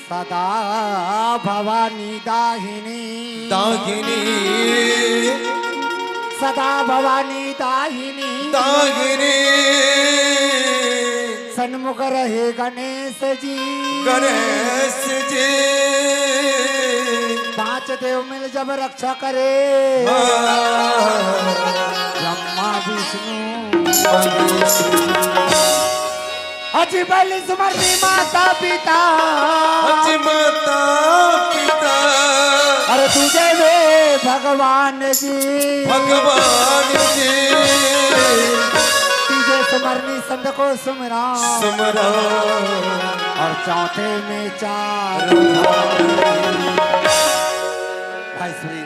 सदा भवानी दाहिनी दाहिनी सदा भवानी दाहिनी दाहिनी सन्मुख रहे गणेश जी गणेश जी पांच देव मिल जब रक्षा करे ब्रह्मा विष्णु अजी बलि सुमरती माता पिता अजी माता पिता अरे तुझे वे भगवान जी भगवान जी तुझे सुमरनी संत को सुमरा सुमरा और चौथे में चार भाई श्री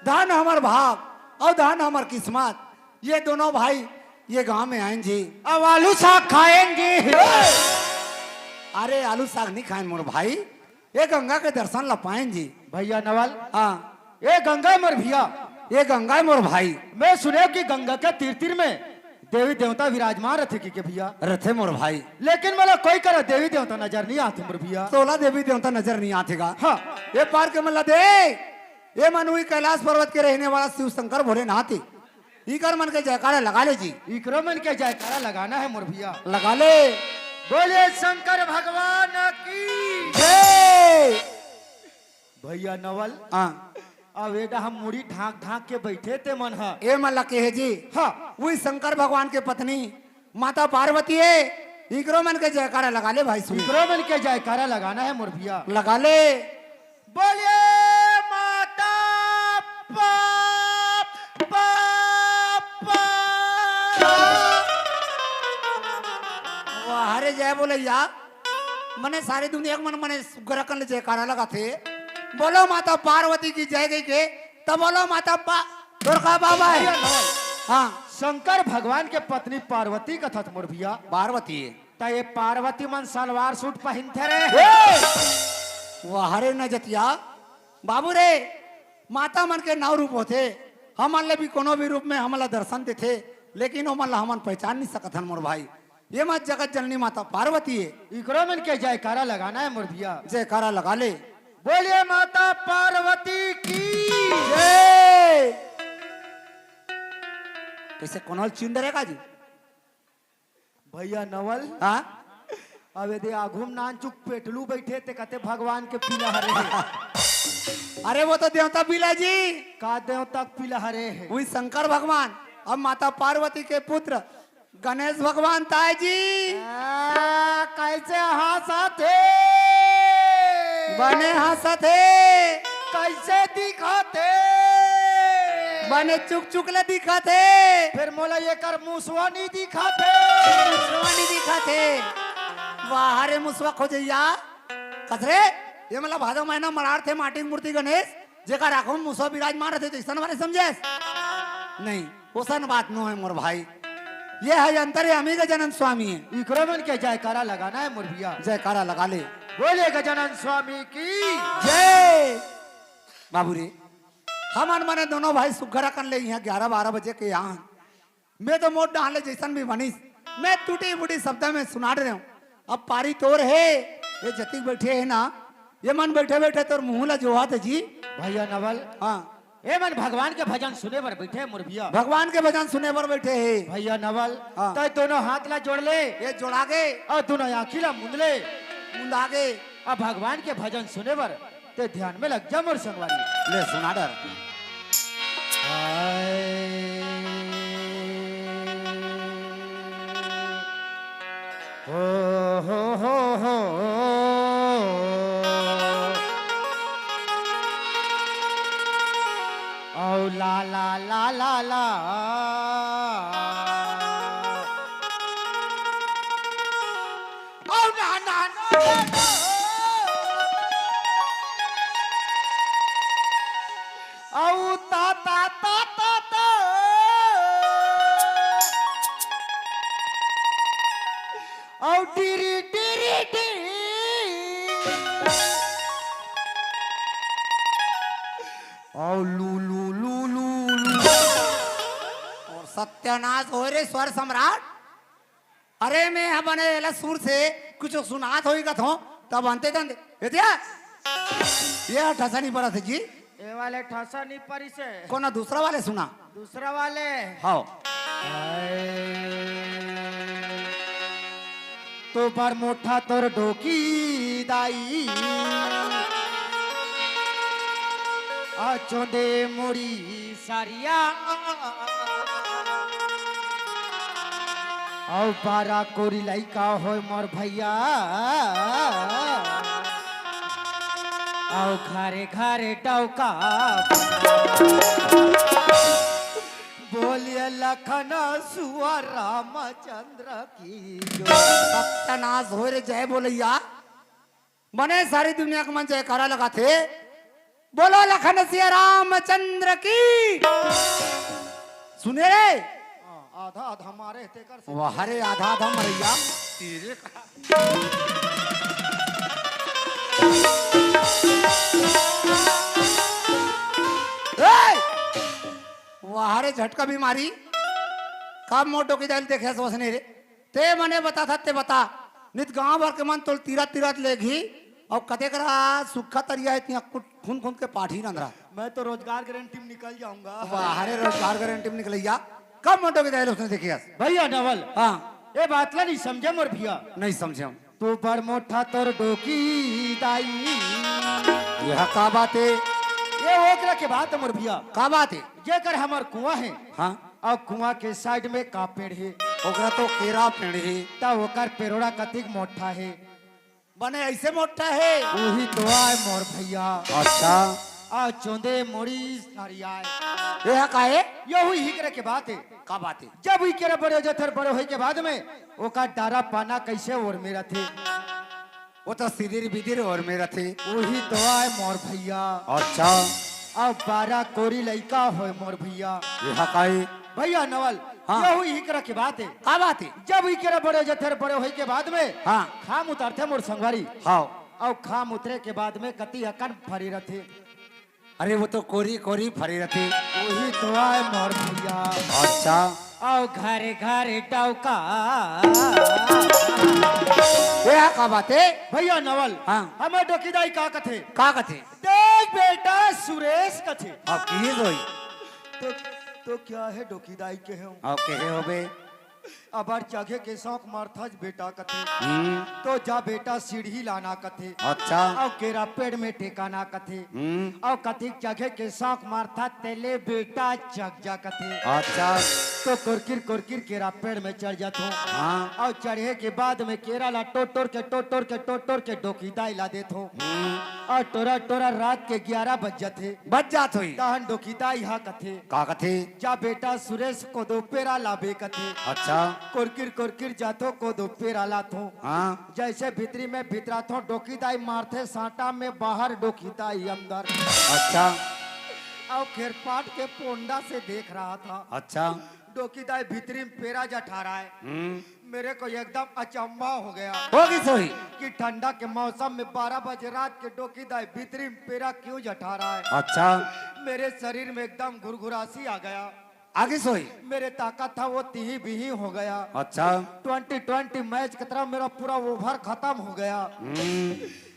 धान हमार भाग और धान हमार किस्मत ये दोनों भाई ये गांव में आए जी अब आलू साग खाएंगे अरे आलू साग नहीं खाए मोर भाई ये गंगा के दर्शन ला पाए जी भैया नवल हाँ ये गंगा मोर भैया ये गंगा है मोर भाई मैं सुने कि गंगा के तीर तीर में देवी देवता विराजमान रथे के भैया रथे मोर भाई लेकिन मला कोई करा देवी देवता नजर नहीं आते मोर भैया 16 देवी देवता नजर नहीं आतेगा हाँ ये पार के मला दे ये मनुई कैलाश पर्वत के रहने वाला शिव शंकर भोलेनाथ इकर मन के जयकारा लगा ले जी इकरो मन के जयकारा लगाना है मोर भैया लगा ले बोले शंकर भगवान की जय भैया नवल हाँ अब एडा हम मुड़ी ढाक ढाक के बैठे थे मन हा ये मल्ला के है जी हाँ वही शंकर भगवान के पत्नी माता पार्वती है इकरो मन के जयकारा लगा ले भाई सुन इकरो मन के जयकारा लगाना है मोर भैया लगा ले बोले माता हरे जय बोले या मने सारी दुनिया के मन मने सुगरकन ले जयकारा लगा थे बोलो माता पार्वती की जय गई के तब बोलो माता दुर्गा बाबा है हाँ शंकर भगवान के पत्नी पार्वती का था मोर भैया पार्वती है ता ये पार्वती मन सलवार सूट पहनते रहे वो हरे न जतिया बाबू रे माता मन के नौ रूप होते हमन ले भी कोनो भी रूप में हमला दर्शन देते लेकिन वो मन हमन पहचान नहीं सकत हन मोर भाई ये मत जगत जननी माता पार्वती है इकरो मन के जयकारा लगाना है मोर भैया जयकारा लगा ले बोलिए माता पार्वती की जय कैसे कौन चीन डरेगा जी भैया नवल हाँ अब यदि आघूम नान चुक पेटलू बैठे ते कहते भगवान के पीला हरे है अरे वो तो देवता बिला जी का देवता पीला हरे है वही शंकर भगवान अब माता पार्वती के पुत्र गणेश भगवान ताई जी कैसे हंसते बने हंसते कैसे दिखाते बने चुक चुकले दिखाते फिर मोला ये कर मुसवा नहीं दिखाते मुसवानी दिखाते बाहरे मुसवा खोजैया कसरे ये मतलब भादो महीना मरार थे माटी मूर्ति गणेश जेका राखो मुसवा विराजमान रहते तो इसन बारे समझे नहीं ओसन बात नो है मोर भाई ये है अंतर्यामी गजानन स्वामी है इकरो मन के जयकारा लगाना है मोर भैया जयकारा लगा ले बोले गजानन स्वामी की जय बाबू रे हमार मने दोनों भाई सुघरा कर ले यहाँ 11-12 बजे के यहाँ मैं तो मोट डाले जैसन भी बनीस मैं टूटी फूटी शब्द में सुना रहे हूँ अब पारी तोर है ये जतिक बैठे है ना ये मन बैठे बैठे तोर मुँह ला जोहा थे जी भैया नवल हाँ ए मन भगवान के भजन सुने पर बैठे मोर भैया भगवान के भजन सुने पर बैठे है भैया नवल हाँ। तो दोनों हाथ ला जोड़ ले ये जोड़ा के और दोनों आँखी ला मुंद ले मुंदा के अब भगवान के भजन सुने पर ते ध्यान में लग जा मोर संगवारी ले सुना डर ओ हो ओ ला ला ला ला ला ओ ना ना ना औ ता ता ता ता ता औ टिरी टिरी टी औ लू लू लू लू लू और सत्यानाश हो रे स्वर सम्राट। अरे मैं यहाँ बने एला सुर से कुछ सुनात होई का थो तब अंते तंदे एतिया ये ठसा नहीं पड़ा थे जी। ये वाले ठसा नहीं परी से कोना दूसरा वाले सुना दूसरा वाले हाँ तो पर मोठा तोर डोकी दाई आ चोंदे मोरी सारिया औ पारा कोरी लइका होय मोर भैया औ घरे घरे डौका बोलिए लखन सुआ रामचंद्र की जो सत्यानाश हो रे जय बोलैया बने सारी दुनिया के मन जयकारा लगा थे बोलो लखन सिया रामचंद्र की सुने रे आधा आधा मारे तेकर से वाह रे आधा आधा मरैया तेरे वाह रे झटका बीमारी कब मोटो की दाल देखे सोचने रे ते मने बता था ते बता नित गांव भर के मन तोल तीरथ तीरथ लेगी और कते करा सुखा तरिया इतनी खून खून के पाठी रंधरा मैं तो रोजगार गारंटी में निकल जाऊंगा वाह रे रोजगार गारंटी में निकलैया कब मोटो की दाल उसने देखी भैया नवल हाँ ये बात ला नहीं समझे मोर भैया नहीं समझे हम तू पर मोठा तोर डोकी दाई यह का बात है ये ओकरा के बात है मोर भैया का बात है जे कर हमार कुआं है हाँ और कुआं के साइड में का पेड़ है ओकरा तो केरा पेड़ है तब ओकर पेड़ोड़ा कतिक मोटा है बने ऐसे मोटा है वही तो आए मोर भैया अच्छा आ चोंदे मोड़ी सारिया यह का है ये हुई ही करे के बात है का बात है जब हुई करे बड़े जथर बड़े होई के बाद में ओका डारा पाना कैसे और मेरा थे वो तो सिदिर बिदिर और मेरा थे वही तो आए मोर भैया अच्छा अब 12 कोरी लइका होय मोर भैया यह का है भैया नवल हाँ। ये हुई ही करे के बात है का बात है जब हुई करे बड़े जथर बड़े होई के बाद में हाँ खाम उतारते मोर संगवारी हाँ और खाम उतरे के बाद में कति अकन फरी रथे अरे वो तो कोरी कोरी फरी रहती वही तो आए मोर भैया अच्छा और घरे घरे डौका यह का बात है भैया नवल हाँ। हमें डोकीदाई का कथे का कथे देख बेटा सुरेश कथे अब की होई तो तो क्या है डोकीदाई के हम अब कहे होबे अबर चघे के शौक मारथज बेटा कथे तो जा बेटा सीढ़ी लाना कथे अच्छा और केरा पेड़ में ठेकाना कथे और कथिक चघे के शौक मारथा तेले बेटा चग जा कथे अच्छा तो कुरकिर केरा पेड़ में चढ़ जातो हाँ और चढ़े के बाद में केरा ला टोट टोर के डोकीदाई ला देतो और टोरा रात के 11 बज जाते बच जात होई तहन डोकीदाई हा कथे का कथे जा बेटा सुरेश को दो पेरा लाबे कथे अच्छा कुरकिर जातो को दो पेरा लाथो हाँ जैसे भीतरी में भीतरा थो डोकीदाई मारते साटा में बाहर डोकीदाई अंदर अच्छा और खेरपाट के पोंडा से देख रहा था अच्छा डोकीदाई भीतरी में पेरा जठा रहा है मेरे को एकदम अचंभा हो गया होगी सोई कि ठंडा के मौसम में 12 बजे रात के डोकीदाई भीतरी में पेरा क्यों जठा रहा है अच्छा मेरे शरीर में एकदम घुरघुरासी आ गया आगे सोई मेरे ताकत था वो तिही बिही हो गया अच्छा 2020 मैच की तरह मेरा पूरा ओवर खत्म हो गया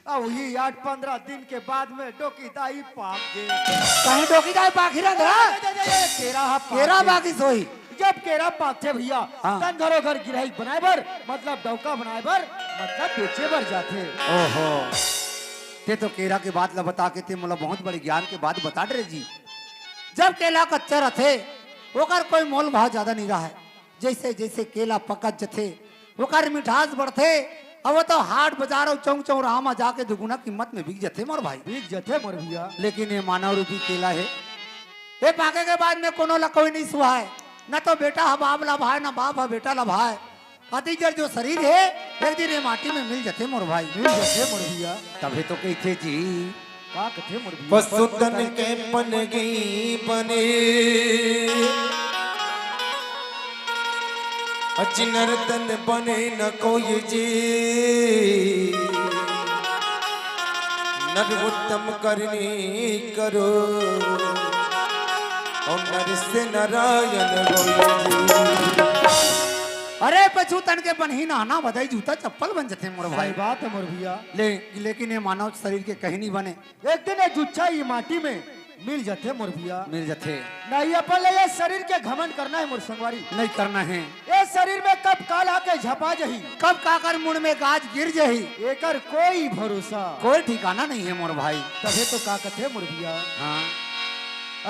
और वही 8-15 दिन के बाद में डोकीदाई पाक गए कहीं डोकी जाए बाकी रंधरा केरा बाकी सोई जब केरा पाथे भैया हाँ। तन घरों घर गिरही बनाए बर मतलब डौका बनाए बर मतलब बेचे बर जाते ओहो ते तो केरा के बात ला बता के ते मोला बहुत बड़ी ज्ञान के बात बता डरे जी जब केला कच्चा रथे ओकर कोई मोल भाव ज्यादा नहीं रहा है जैसे जैसे केला पकत जथे ओकर मिठास बढ़थे अब वो तो हाट बाजार और चौक चौराहा में जाके दुगुना कीमत में बिक जाते मोर भाई। बिक जथे मोर भैया। लेकिन ये मानव रूपी केला है, ये पाके के बाद में कोनो ला कोई नहीं सुहाए, न तो बेटा है बाप ला भाई, न बाप है बेटा ला भाई। अतिजर जो शरीर है एक दिन ये माटी में मिल जाते मोर भाई। मिल जथे मोर भैया। तभी तो कहते जी का कथे मोर भैया। पशुतन के पनगी बने अचिनर तन बने न कोई जी नर उत्तम करनी करो और नर से नारायण होई। अरे पछू तन के बनही नहाना बधाई जूता चप्पल बन जाते मोर भाई। सही बात है मोर भैया। लेकिन ये मानव शरीर के कहीं नहीं बने, एक दिन ये जुच्छा ये माटी में मिल जाते मोर भैया। मिल जाते नहीं अपन ले ये शरीर के घमंड करना है मोर संगवारी। नहीं करना है। ये शरीर में कब काल आके झपा जही, कब काकर मुड़ में गाज गिर जही, एकर कोई भरोसा कोई ठिकाना नहीं है मोर भाई। तभी तो का कथे मोर भैया। हाँ।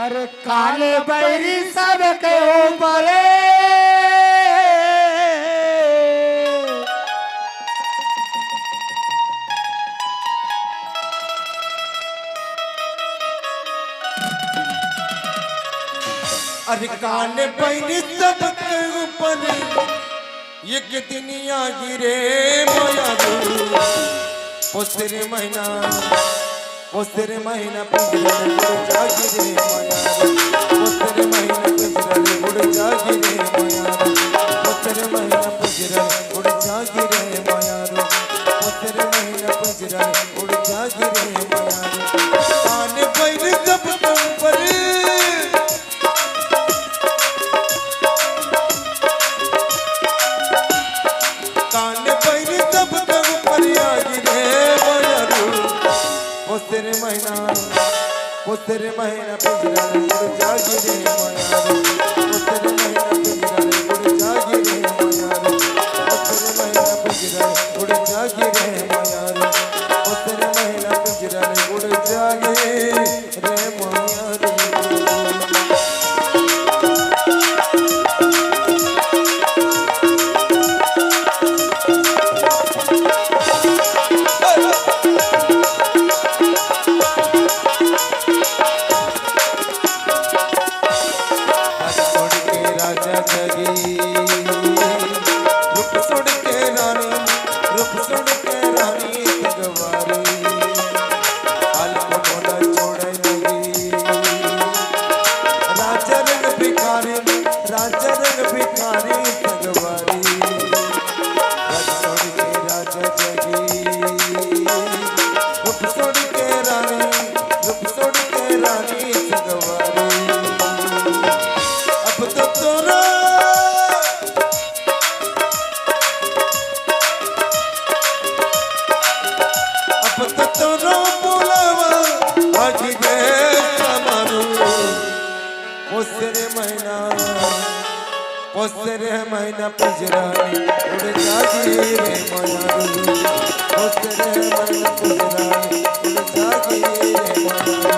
अरे काले बैरी सबके ऊपर अरे कान पैनी सबके ऊपर ये कितनिया गिरे माया पोस्tere महीना पिंजरे उड़ जा गिरे माया पोस्tere महीना पिंजरे उड़ जा गिरे माया पोस्tere महीना पिंजरे उड़ जा गिरे माया पोस्tere महीना पिंजरे उड़ जा गिरे माया कान पैनी सबके ऊपर पोस्tere महीना पिंजरा उड़ जा गिरे माया पोस्tere महीना पिंजरा उड़ जा गिरे माया पोस्tere महीना पिंजरा उड़ जा गिरे माया पोस्tere महीना पिंजरा उड़ जा गिरे माया। पोस्tere महीना पिंजरा उड़ जा गिरे माया पोस्tere महीना पिंजरा उड़ जा गिरे माया कान पैनी सबके ऊपर कान पैनी सबके ऊपर आ गिरे माया पोस्tere महीना पोस्tere महीना पिंजरा उड़ जा गिरे माया पोस्tere महीना पिंजरा उड़ जा गिरे माया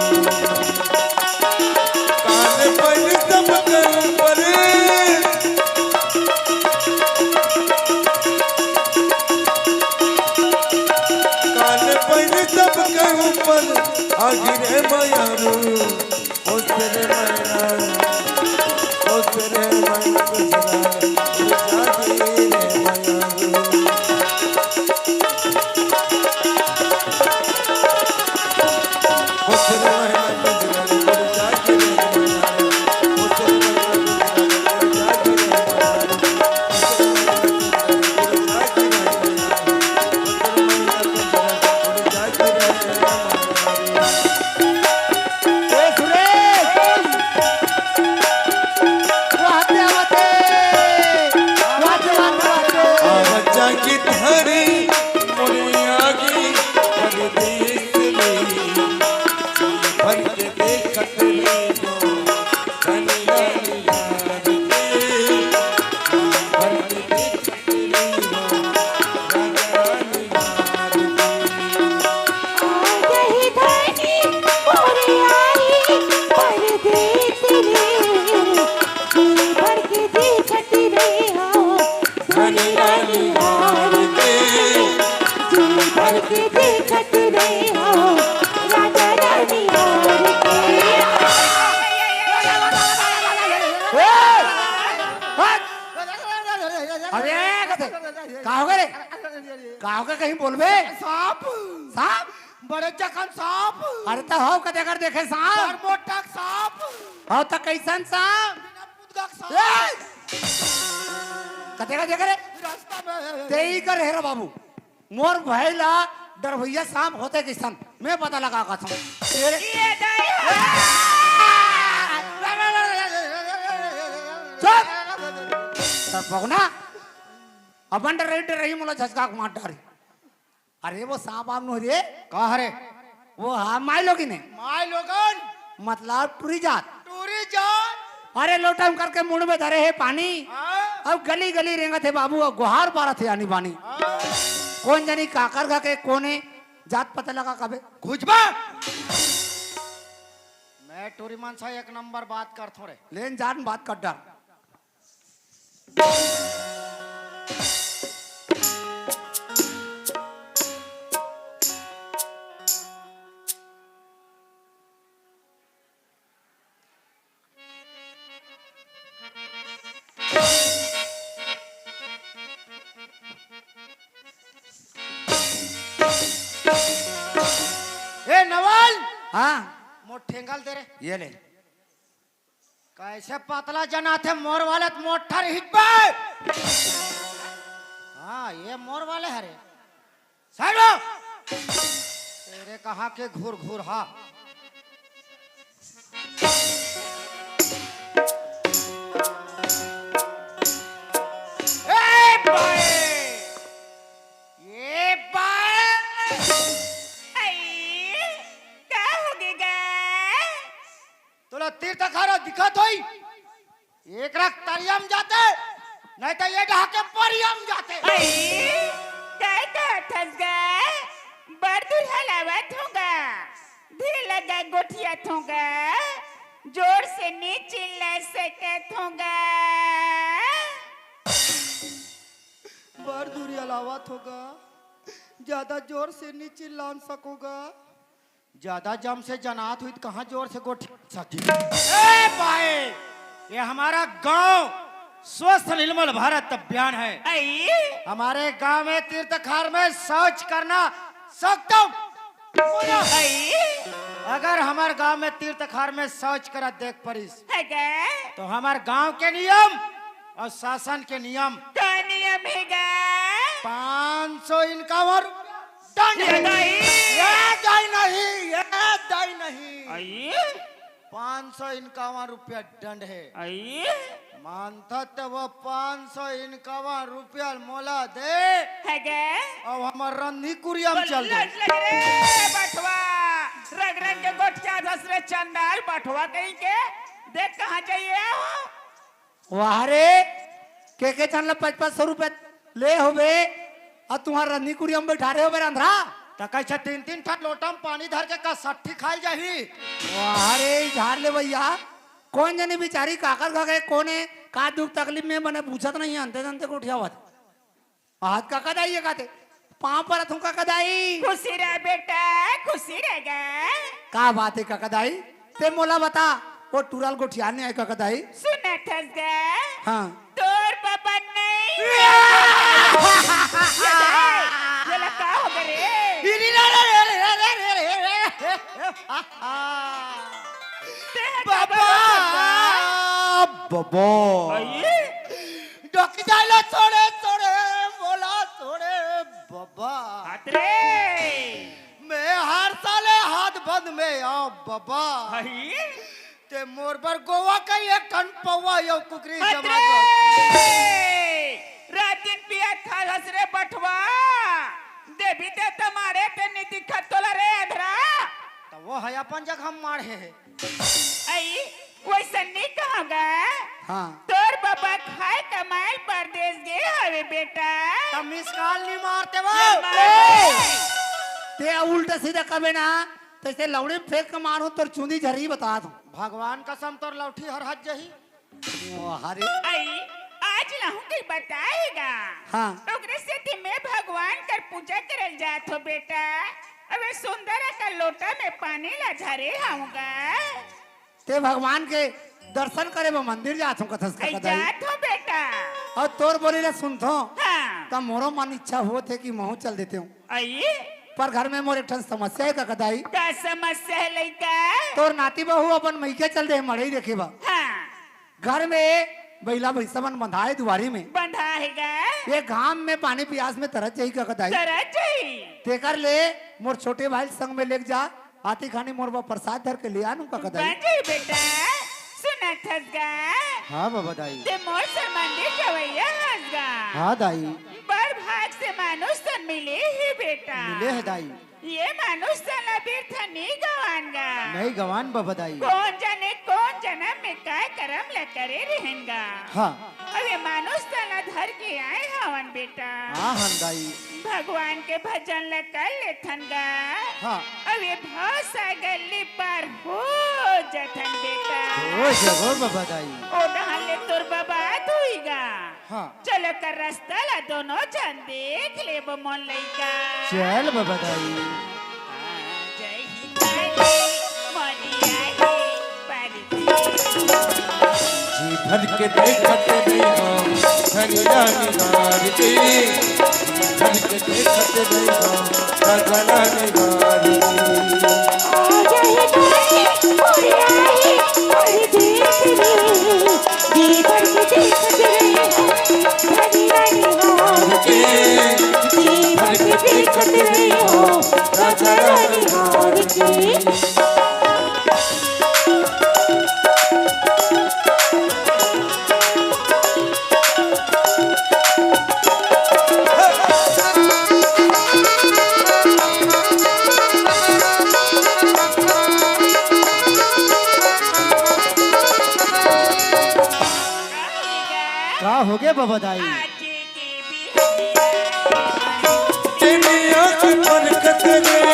पोस्tere महीना पिंजरा उड़ जा गिरे माया उड़ जा गिरे माया उड़ जा गिरे माया। ए सुरेश बच्चा की धरी मुड़ियागी परदेश में भर के देखत रही जो कनिया यार के भर के देखत रही जो रानी यार यही धनी मोरे आई परदेस रे भर के देखत रहे हो कनिया यार के और के देखत रहे हो राजा रानी और के अरे कथे का हो गए रे का हो गए कहीं बोलबे सांप सांप बड़े जखन सांप अरे तो हो कते कर देखे सांप मोटा सांप हो तो कैसन सांप मुदगक सांप कते का देखे रे रास्ता में ते ही कर हेरा बाबू मोर भैला डरभैया सांप होते किसन मैं पता लगा का था तेरे चुप तर पगना अपन डर रही मोला झसका मार डारी अरे वो सांप आम नो रे कहा रे वो हाँ माई लोगी ने माय लोगन मतलब टूरी जात टूरी जान अरे लोटम करके मुंड में धरे है पानी अब गली गली रेंगत है बाबू अब गुहार पारा थे आनी बानी कौन जानी काकर का के कोने जात पता लगा कबे खुजबा मैं टूरी मानसा एक नंबर बात कर थोड़े लेन जान बात कर डर ए नवल हाँ मोट ठेंगल दे रे ये ले कैसे पतला जना थे मोर वाले तो मोटर हिट पे हाँ ये मोर वाले हरे साइड हो। तेरे कहा के घूर घूर हा ए बाय ये बाय क्या हो गया तोला तीर्थ खारो दिखत होई एक रख तरियम जाते नहीं तो ये ढाके परियम जाते काय का थस गए बड़ दूर हलावत होगा धीरे लगा गोठिया होगा जोर से नीचे ले सकत होगा बड़ दूरी अलावत होगा ज्यादा जोर से नीचे लान सकोगा ज्यादा जम से जनात हुई तो कहाँ जोर से गोठी सकी ए पाए ये हमारा गांव स्वस्थ निर्मल भारत अभियान है हमारे गांव में तीर्थखार में शौच करना सख्त अगर हमारे गांव में तीर्थखार में शौच करा देख परिस तो हमारे गांव के नियम और शासन के नियम का नियम हैगा 500 इनकावर दंड है। ये दाई नहीं ये दाई नहीं 551 रुपया दंड है मानता तो वो 551 रुपया मोला दे अब हमार रंधी कुरियम चल दे बटवा रग रग के गोठिया धसरे चंडाल बटवा कहीं के देख कहाँ चाहिए वाह रे के चल 500 रुपए ले होबे और तुम्हारा रन्नी कुरियम बैठा रहे हो मेरा अंधरा तो कैसे 3-3 ठट लोटम पानी धर के का 60 खाई जाही वाह रे झाड़ ले भैया कौन जाने बेचारी काकर खा गए कोने का दुख तकलीफ में बने पूछत नहीं अंते अंते को उठियावत हाथ का कदाई ये काते पांव पर अथों का कदाई खुशी रह बेटा खुशी रहेगा का बात है का कदाई ते मोला बता वो टूरल गोठिया ने का कदाई सुना थस गए हाँ तोर पापा नहीं ये लगा हो गए बबो डॉकी जाइला छोड़े छोड़े बोला छोड़े बाबा अतरे मैं हर साले हाथ बंद में आओ बाबा ते मोर पर गोवा का एक टन पौवा यो कुकरी जमा रात दिन पिया था हसरे बटवा देवी ते तुम्हारे पे नहीं दिखत तोला रे अधरा तो वो है अपन जगह हम मारे है आई वैसा नहीं कहोगा हाँ तोर बाबा खाए कमाल परदेश गे हवे बेटा तो मिस कॉल नहीं मारते वो ते उल्टा सीधा कबे ना तैसे लौड़े फेंक के मारो तोर चूंदी झरी बता दो भगवान कसम तोर लौठी हर हाथ जही हरे आई आज लहू के बताएगा हाँ ओकरे से मैं भगवान सुंदर पूजा करल जात हो बेटा। अबे सुंदर का लोटा में पानी ला झरे आऊंगा। ते भगवान के दर्शन करे वो मंदिर जात हूँ कथस का कदाई जात हो बेटा। और तोर बोली ला सुनथो हाँ तब मोरो मन इच्छा हो थे कि महू चल देते हूँ आइए पर घर में मोर एक ठन समस्या है का कदाई का समस्या है लइका। तोर नाती बहू अपन मैके चल दे मड़ई देखे बा हाँ घर में बैला भैंसवन बंधाए दुआरी में बंधा हैगा ये घाम में पानी पियास में तरस जाई का कदाई तरह जाई। तेकर ले मोर छोटे भाई संग में ले जा आती खानी मोर बा प्रसाद धर के ले आनू का कदाई बाजी बेटा सुना थसगा हाँ बाबा दाई। ते मोर से मंदिर जवैया हसगा। हाँ दाई। बड़ भाग से मानुष तन मिले ही बेटा। मिले है दाई। ये मानुष तन अबीर था नहीं गवानगा। नहीं गवान बाबा दाई। कौन जाने कौन जन्म में काय कर्म ल करे रहेंगा। हाँ अबे मानुष तन धर के आए हवन बेटा। हाँ हम दाई। भगवान के भजन ल कर ले थनगा। हाँ अबे भौसा गली पर हो जथन बेटा। ओ जगो बाबा दाई। ओ डहन ले तोर बबाद हुईगा। हाँ चलो कर रास्ता ला दोनों जन देख ले वो मन लइका। चल बाबा दाई। जय हिंद मोरिया ही परदेसी। जी भर के देखत नहीं हो धनिया निगार की जी भर के देखत नहीं हो गगना निगार की देखत नहीं हो गगना निगार की का हो गया बाबा दाई। दुनिया की बरकत में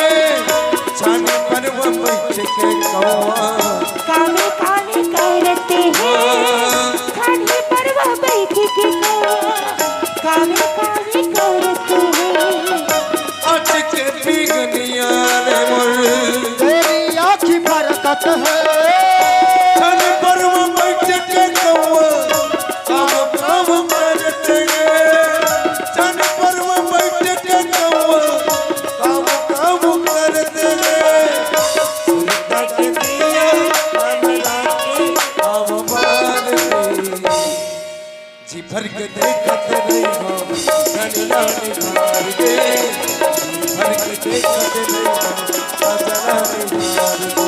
छाने पर वो बैठ के कौवा काले काले करते हैं खाने पर वह बैठ के काले काले करते हैं आज के बिगनिया ने मोर तेरी आँखी बरकत है। छाने पर वो बैठ के कौवा काम काम करते छाने पर वो बैठ के कौवा काम काम करते सुनता के दिया हमरा की अवमान जी भर के देखत नहीं हो धनिया निगार के जी भर के देखत नहीं हो गगना निगार की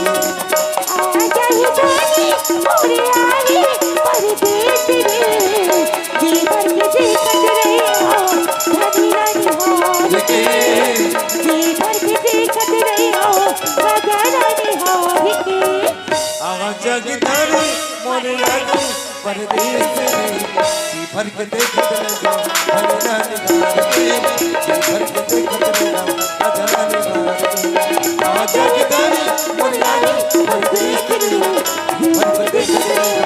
आजा ही जानी मोरे आए परदेस रे जी भर के देखत रहे हो धनिया निहार के जी भर के देखत रहे हो गगना निहार के आवा जगधर मोरे आगे परदेस में जी भर के देखत रहो धनिया निगार के जी भर के देखत रहो गगना निगार की आवा जगधर मोरे आगे परदेस में जी भर के देखत रहो